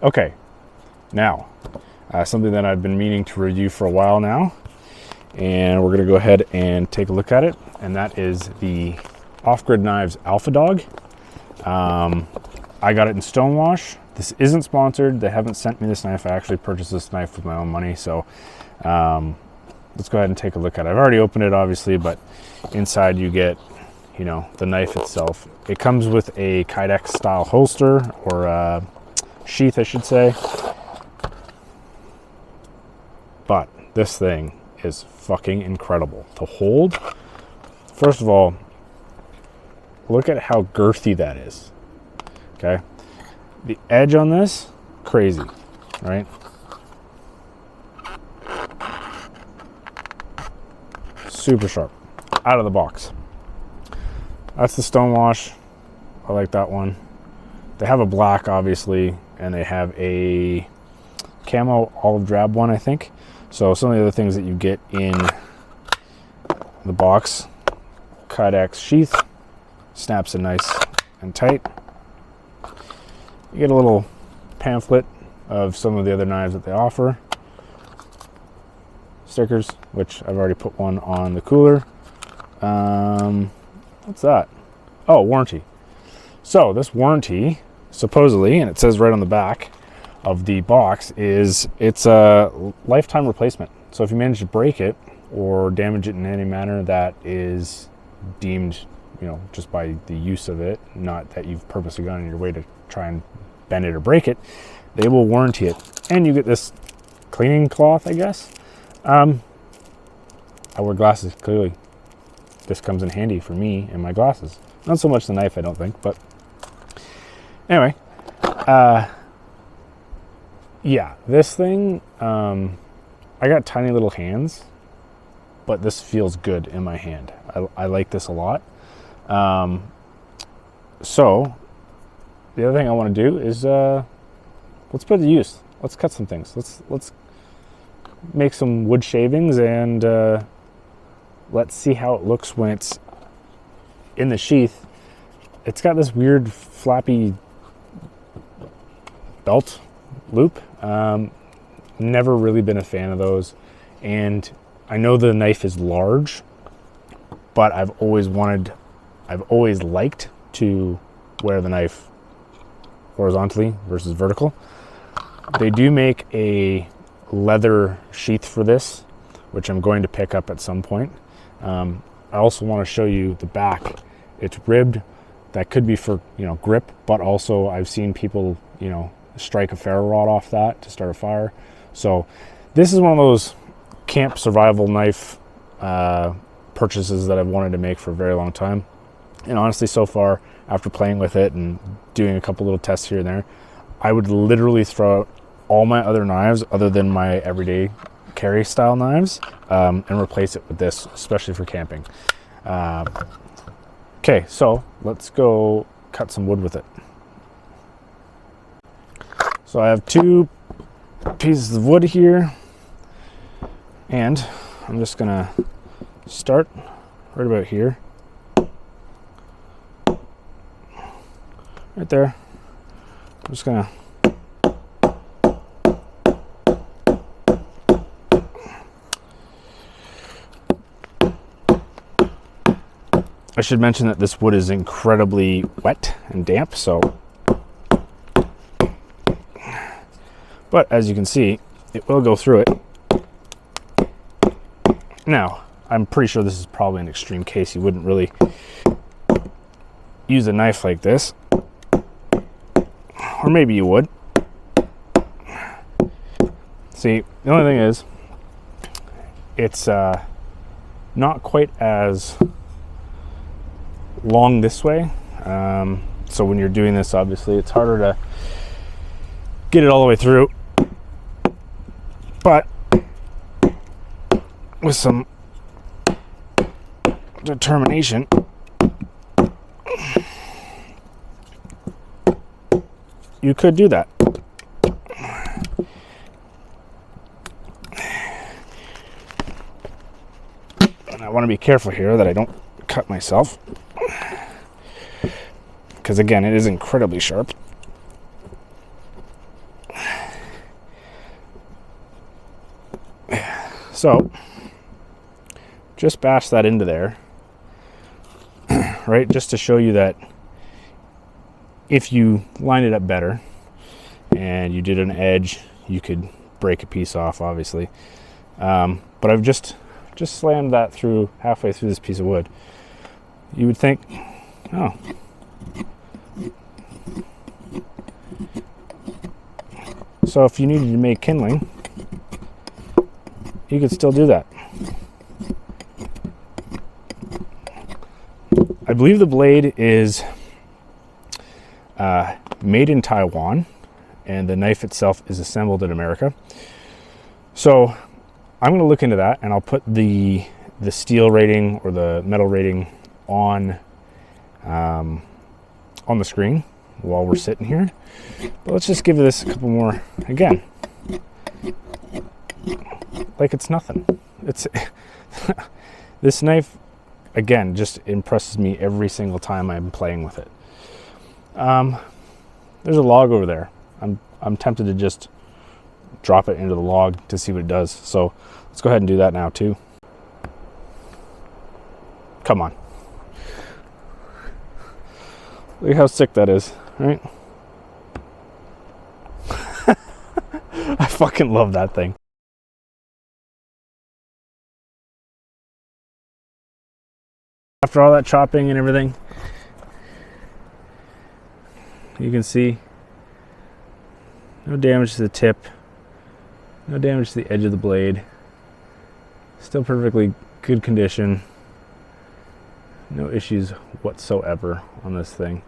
Okay, now something that I've been meaning to review for a while now, and we're gonna go ahead and take a look at it, and that is the Offgrid Knives Alpha Dog. I got it in Stonewash. This isn't sponsored. They haven't sent me this knife. I actually purchased this knife with my own money, so let's go ahead and take a look at it. I've already opened it, obviously, but inside you get, you know, the knife itself. It comes with a Kydex style holster, or sheath, I should say. But this thing is fucking incredible to hold. First of all, look at how girthy that is. Okay, the edge on this, crazy, right? Super sharp, out of the box. That's the Stonewash. I like that one. They have a black, obviously, and they have a camo olive drab one, I think. So some of the other things that you get in the box: Kydex sheath, snaps in nice and tight. You get a little pamphlet of some of the other knives that they offer. Stickers, which I've already put one on the cooler. What's that? Oh, warranty. So this warranty, supposedly, and it says right on the back of the box, is it's a lifetime replacement. So if you manage to break it or damage it in any manner that is deemed, you know, just by the use of it, not that you've purposely gone in your way to try and bend it or break it, they will warranty it. And you get this cleaning cloth, I guess. I wear glasses, clearly. This comes in handy for me and my glasses. Not so much the knife, I don't think, but anyway. Yeah, this thing, I got tiny little hands, but this feels good in my hand. I like this a lot. So the other thing I want to do is let's put it to use. Let's cut some things. Let's make some wood shavings, and let's see how it looks when it's in the sheath. It's got this weird flappy belt loop. Never really been a fan of those, and I know the knife is large, but I've always liked to wear the knife horizontally versus vertical. They do make a leather sheath for this, which I'm going to pick up at some point. I also want to show you the back. It's ribbed. That could be for, you know, grip, but also I've seen people, you know, strike a ferro rod off that to start a fire. So this is one of those camp survival knife purchases that I've wanted to make for a very long time. And honestly, so far, after playing with it and doing a couple little tests here and there, I would literally throw out all my other knives other than my everyday carry style knives and replace it with this, especially for camping. Okay, so let's go cut some wood with it. So I have 2 pieces of wood here, and I'm just gonna start right about here. Right there. I'm just gonna I should mention that this wood is incredibly wet and damp, so, but as you can see, it will go through it. Now, I'm pretty sure this is probably an extreme case. You wouldn't really use a knife like this, or maybe you would. See, the only thing is, it's not quite as long this way, so when you're doing this, obviously it's harder to get it all the way through, but with some determination, you could do that. And I want to be careful here that I don't cut myself, because again, it is incredibly sharp. So just bash that into there, right? Just to show you that if you line it up better and you did an edge, you could break a piece off, obviously. But I've just slammed that through halfway through this piece of wood. You would think, oh, so if you needed to make kindling, you could still do that. I believe the blade is made in Taiwan, and the knife itself is assembled in America. So I'm going to look into that, and I'll put the steel rating or the metal rating on the screen while we're sitting here. But let's just give this a couple more. Again, like it's nothing. It's this knife, again, just impresses me every single time I'm playing with it. There's a log over there. I'm tempted to just drop it into the log to see what it does. So let's go ahead and do that now too. Come on. Look how sick that is, right? I fucking love that thing. After all that chopping and everything, you can see no damage to the tip, no damage to the edge of the blade, still perfectly good condition, no issues whatsoever on this thing.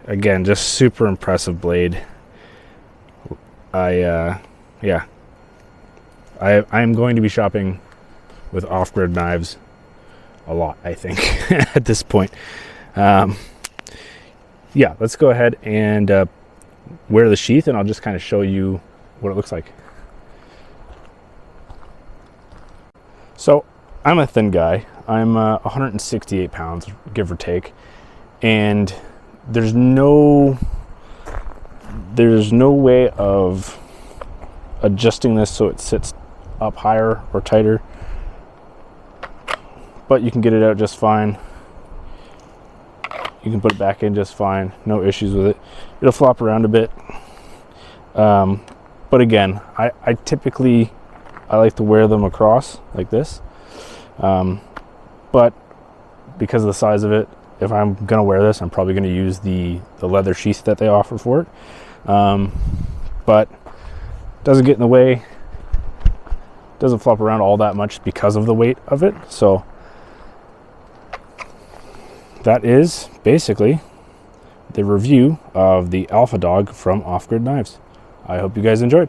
Again, just super impressive blade. I am going to be shopping with Offgrid knives a lot, I think, at this point. Yeah, let's go ahead and wear the sheath, and I'll just kind of show you what it looks like. So I'm a thin guy. I'm 168 pounds, give or take, and there's no way of adjusting this so it sits up higher or tighter, but you can get it out just fine. You can put it back in just fine, no issues with it. It'll flop around a bit, but again, I typically like to wear them across like this, but because of the size of it, if I'm gonna wear this, I'm probably gonna use the leather sheath that they offer for it, but doesn't get in the way, doesn't flop around all that much because of the weight of it. So that is basically the review of the Alpha Dog from Offgrid Knives. I hope you guys enjoyed.